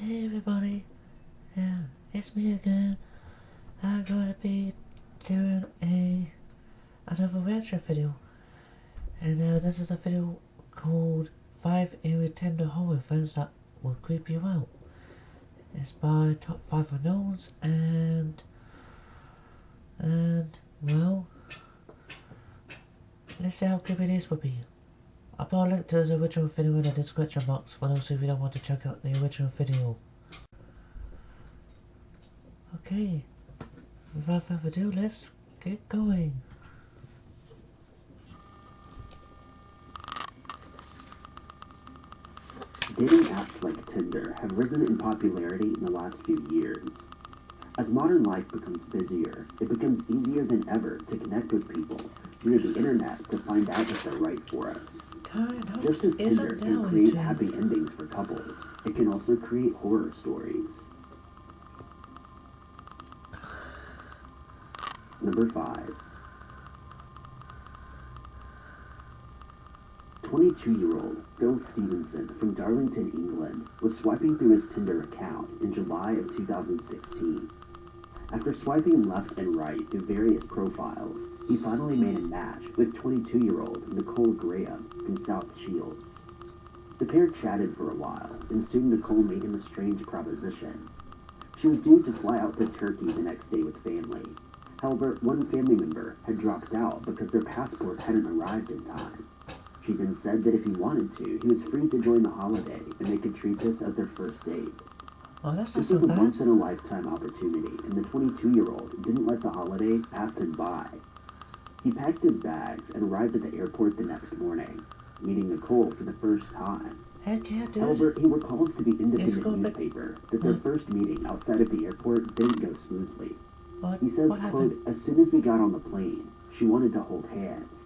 Hey everybody, yeah, it's me again. I'm gonna be doing another reaction video, and this is a video called 5 Eerie Tinder horror events that will creep you out. It's by Top 5 Unknowns, and well, let's see how creepy this will be. I'll put a link to the original video in the description box for those of you that want to check out the original video. Okay, without further ado, let's get going. Dating apps like Tinder have risen in popularity in the last few years. As modern life becomes busier, it becomes easier than ever to connect with people via the internet to find out if they're right for us. Just as Tinder can create happy endings for couples, it can also create horror stories. Number 5. 22-year-old Phil Stevenson from Darlington, England, was swiping through his Tinder account in July of 2016. After swiping left and right through various profiles, he finally made a match with 22-year-old Nicole Graham from South Shields. The pair chatted for a while, and soon Nicole made him a strange proposition. She was due to fly out to Turkey the next day with family. However, one family member had dropped out because their passport hadn't arrived in time. She then said that if he wanted to, he was free to join the holiday, and they could treat this as their first date. This was a once-in-a-lifetime opportunity, and the 22-year-old didn't let the holiday pass him by. He packed his bags and arrived at the airport the next morning, meeting Nicole for the first time. Heck yeah, dude. However, he recalls to the independent newspaper that their first meeting outside of the airport didn't go smoothly. He says, quote, "As soon as we got on the plane, she wanted to hold hands.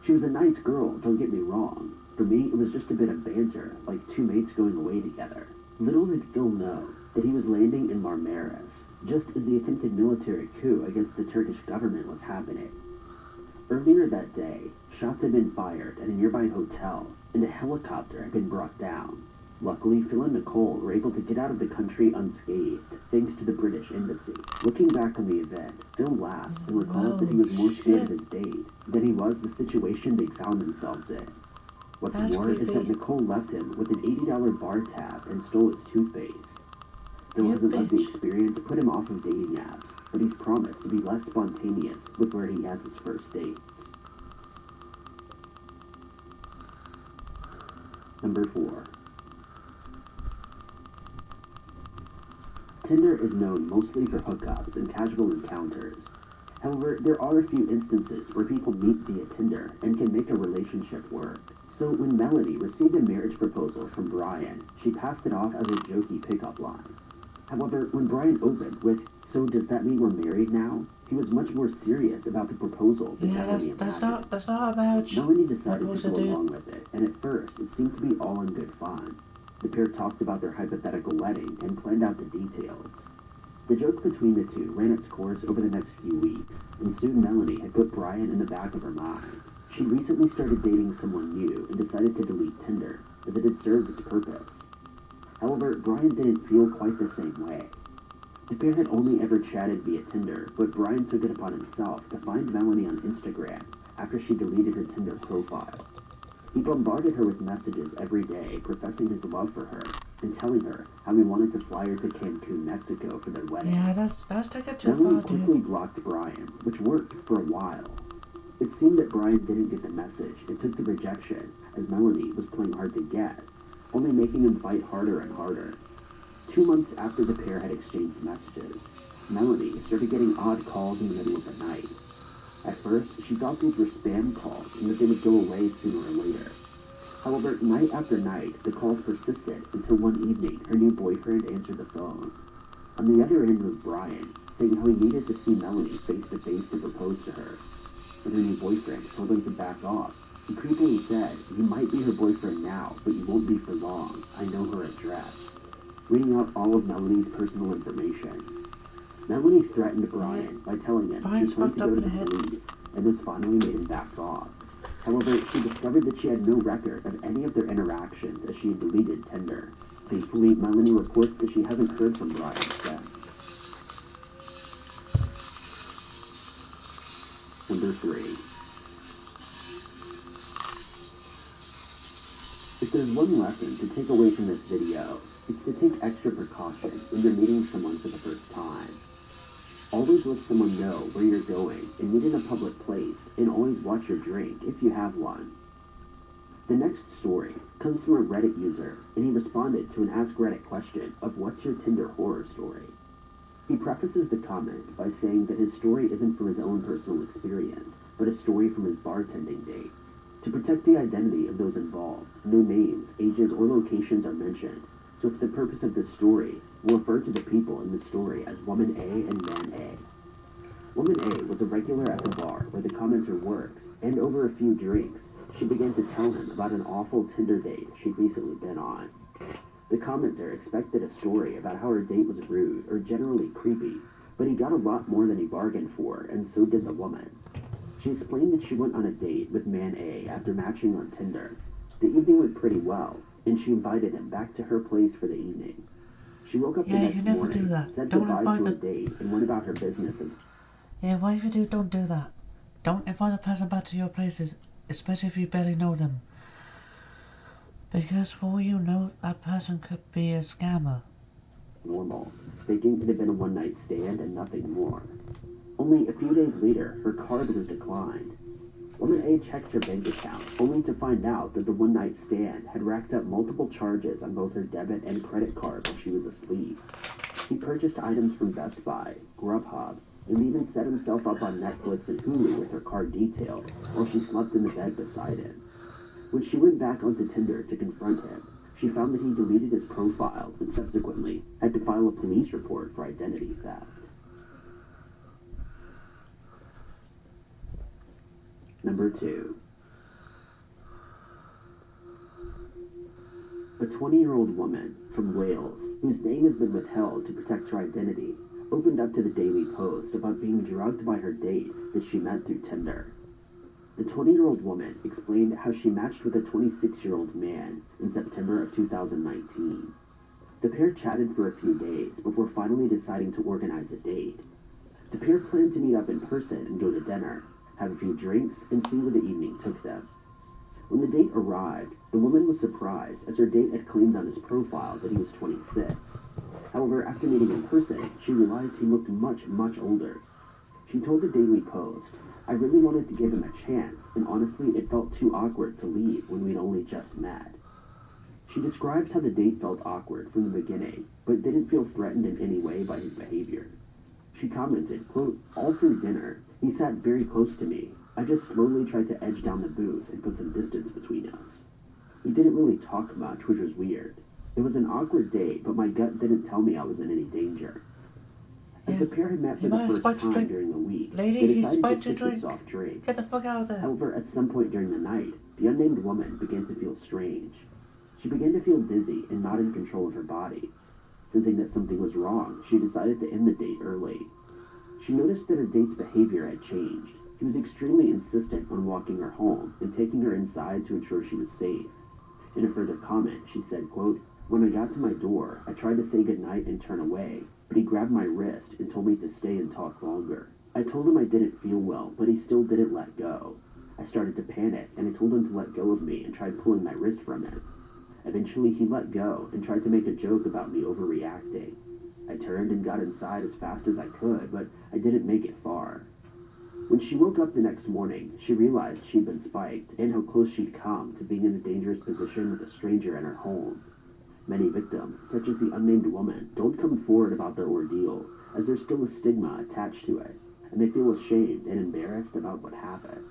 She was a nice girl, don't get me wrong. For me, it was just a bit of banter, like two mates going away together." Little did Phil know that he was landing in Marmaris, just as the attempted military coup against the Turkish government was happening. Earlier that day, shots had been fired at a nearby hotel, and a helicopter had been brought down. Luckily, Phil and Nicole were able to get out of the country unscathed, thanks to the British embassy. Looking back on the event, Phil laughs and recalls that he was more scared of his date than he was the situation they'd found themselves in. What's more is that Nicole left him with an $80 bar tab and stole his toothpaste. Phil hasn't let the experience put him off of dating apps, but he's promised to be less spontaneous with where he has his first dates. Number 4. Tinder is known mostly for hookups and casual encounters. However, there are a few instances where people meet via Tinder and can make a relationship work. So when Melanie received a marriage proposal from Brian, she passed it off as a jokey pickup line. However, when Brian opened with, "So does that mean we're married now?" he was much more serious about the proposal than Melanie imagined. That's not a marriage. Melanie decided to go along with it, and at first it seemed to be all in good fun. The pair talked about their hypothetical wedding and planned out the details. The joke between the two ran its course over the next few weeks, and soon Melanie had put Brian in the back of her mind. She'd recently started dating someone new and decided to delete Tinder, as it had served its purpose. However, Brian didn't feel quite the same way. The pair had only ever chatted via Tinder, but Brian took it upon himself to find Melanie on Instagram after she deleted her Tinder profile. He bombarded her with messages every day, professing his love for her and telling her how he wanted to fly her to Cancun, Mexico for their wedding. Yeah, that's taking too Melanie far, dude. quickly blocked Brian, which worked for a while. It seemed that Brian didn't get the message and took the rejection, as Melanie was playing hard to get, only making him fight harder and harder. 2 months after the pair had exchanged messages, Melanie started getting odd calls in the middle of the night. At first, she thought these were spam calls and that they would go away sooner or later. However, night after night, the calls persisted until one evening her new boyfriend answered the phone. On the other end was Brian, saying how he needed to see Melanie face to face to propose to her. When her new boyfriend told him to back off, he creepily said, "You might be her boyfriend now, but you won't be for long. I know her address," reading out all of Melanie's personal information. Melanie threatened Brian by telling him she planned to go to the police, and this finally made him back off. However, she discovered that she had no record of any of their interactions as she had deleted Tinder. Thankfully, Melanie reports that she hasn't heard from Brian since. Number 3. If there's one lesson to take away from this video, it's to take extra precaution when you're meeting someone for the first time. Always let someone know where you're going and meet in a public place, and always watch your drink if you have one. The next story comes from a Reddit user, and he responded to an Ask Reddit question of what's your Tinder horror story. He prefaces the comment by saying that his story isn't from his own personal experience, but a story from his bartending days. To protect the identity of those involved, no names, ages, or locations are mentioned, so for the purpose of this story, we'll refer to the people in the story as Woman A and Man A. Woman A was a regular at the bar where the commenter worked, and over a few drinks, she began to tell him about an awful Tinder date she'd recently been on. The commenter expected a story about how her date was rude or generally creepy, but he got a lot more than he bargained for, and so did the woman. She explained that she went on a date with Man A after matching on Tinder. The evening went pretty well, and she invited him back to her place for the evening. She woke up the next morning, said goodbye to her date, and went about her business as... Yeah, whatever you do, don't do that. Don't invite a person back to your places, especially if you barely know them. Because for all you know, that person could be a scammer. Normal, thinking it had been a one-night stand and nothing more. Only a few days later, her card was declined. Woman A checked her bank account, only to find out that the one-night stand had racked up multiple charges on both her debit and credit card while she was asleep. He purchased items from Best Buy, Grubhub, and even set himself up on Netflix and Hulu with her card details while she slept in the bed beside him. When she went back onto Tinder to confront him, she found that he deleted his profile and subsequently had to file a police report for identity theft. Number 2. A 20-year-old woman from Wales, whose name has been withheld to protect her identity, opened up to the Daily Post about being drugged by her date that she met through Tinder. The 20-year-old woman explained how she matched with a 26-year-old man in September of 2019. The pair chatted for a few days before finally deciding to organize a date. The pair planned to meet up in person and go to dinner, have a few drinks, and see where the evening took them. When the date arrived, the woman was surprised as her date had claimed on his profile that he was 26. However, after meeting in person, she realized he looked much, much older. She told the Daily Post, "I really wanted to give him a chance, and honestly, it felt too awkward to leave when we'd only just met." She describes how the date felt awkward from the beginning, but didn't feel threatened in any way by his behavior. She commented, quote, "All through dinner, he sat very close to me. I just slowly tried to edge down the booth and put some distance between us. We didn't really talk much, which was weird. It was an awkward date, but my gut didn't tell me I was in any danger." As the pair had met for the first time during the week, they decided to stick to soft drinks. Get the fuck out of there. However, at some point during the night, the unnamed woman began to feel strange. She began to feel dizzy and not in control of her body. Sensing that something was wrong, she decided to end the date early. She noticed that her date's behavior had changed. He was extremely insistent on walking her home and taking her inside to ensure she was safe. In a further comment, she said, quote, "When I got to my door, I tried to say goodnight and turn away, but he grabbed my wrist and told me to stay and talk longer. I told him I didn't feel well, but he still didn't let go. I started to panic, and I told him to let go of me and tried pulling my wrist from him. Eventually, he let go and tried to make a joke about me overreacting. I turned and got inside as fast as I could, but I didn't make it far." When she woke up the next morning, she realized she'd been spiked and how close she'd come to being in a dangerous position with a stranger in her home. Many victims, such as the unnamed woman, don't come forward about their ordeal, as there's still a stigma attached to it, and they feel ashamed and embarrassed about what happened.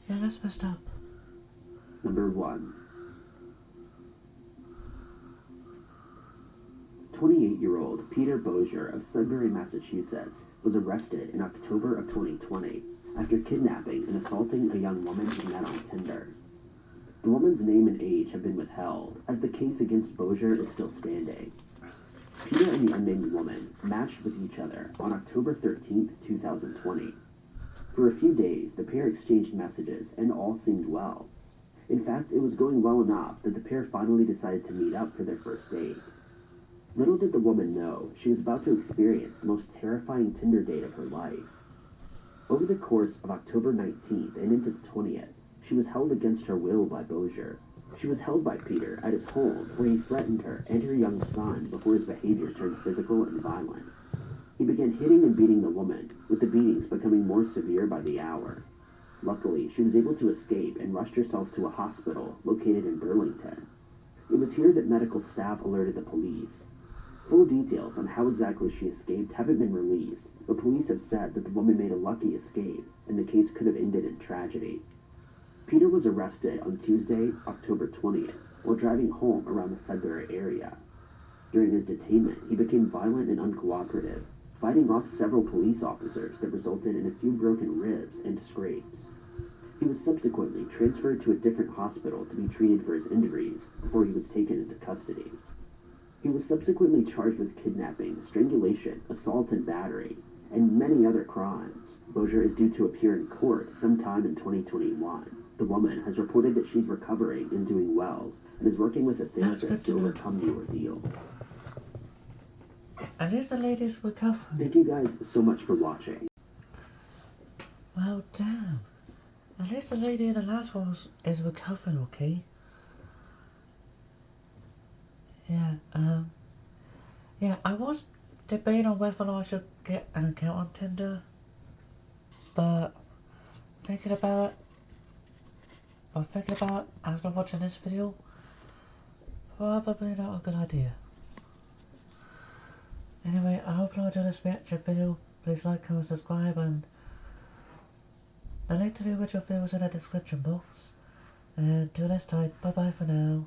Yeah, that's messed up. Number 1. 28-year-old Peter Bozier of Sudbury, Massachusetts, was arrested in October of 2020 after kidnapping and assaulting a young woman he met on Tinder. The woman's name and age have been withheld, as the case against Bozier is still standing. Peter and the unnamed woman matched with each other on October 13, 2020. For a few days, the pair exchanged messages and all seemed well. In fact, it was going well enough that the pair finally decided to meet up for their first date. Little did the woman know she was about to experience the most terrifying Tinder date of her life. Over the course of October 19th and into the 20th, she was held against her will by Bozier. She was held by Peter at his home, where he threatened her and her young son before his behavior turned physical and violent. He began hitting and beating the woman, with the beatings becoming more severe by the hour. Luckily, she was able to escape and rushed herself to a hospital located in Burlington. It was here that medical staff alerted the police. Full details on how exactly she escaped haven't been released, but police have said that the woman made a lucky escape, and the case could have ended in tragedy. Peter was arrested on Tuesday, October 20th, while driving home around the Sudbury area. During his detainment, he became violent and uncooperative, fighting off several police officers that resulted in a few broken ribs and scrapes. He was subsequently transferred to a different hospital to be treated for his injuries before he was taken into custody. He was subsequently charged with kidnapping, strangulation, assault and battery, and many other crimes. Bozier is due to appear in court sometime in 2021. The woman has reported that she's recovering and doing well, and is working with a therapist to overcome the ordeal. At least the lady's recovering. Thank you guys so much for watching. Well, damn. At least the lady in the last one is recovering, okay? Yeah, I was debating on whether or not I should get an account on Tinder, but thinking about after watching this video, probably not a good idea. Anyway, I hope you enjoyed this reaction video. Please like, comment, subscribe, and the link to the original video is in the description box. And until next time, bye bye for now.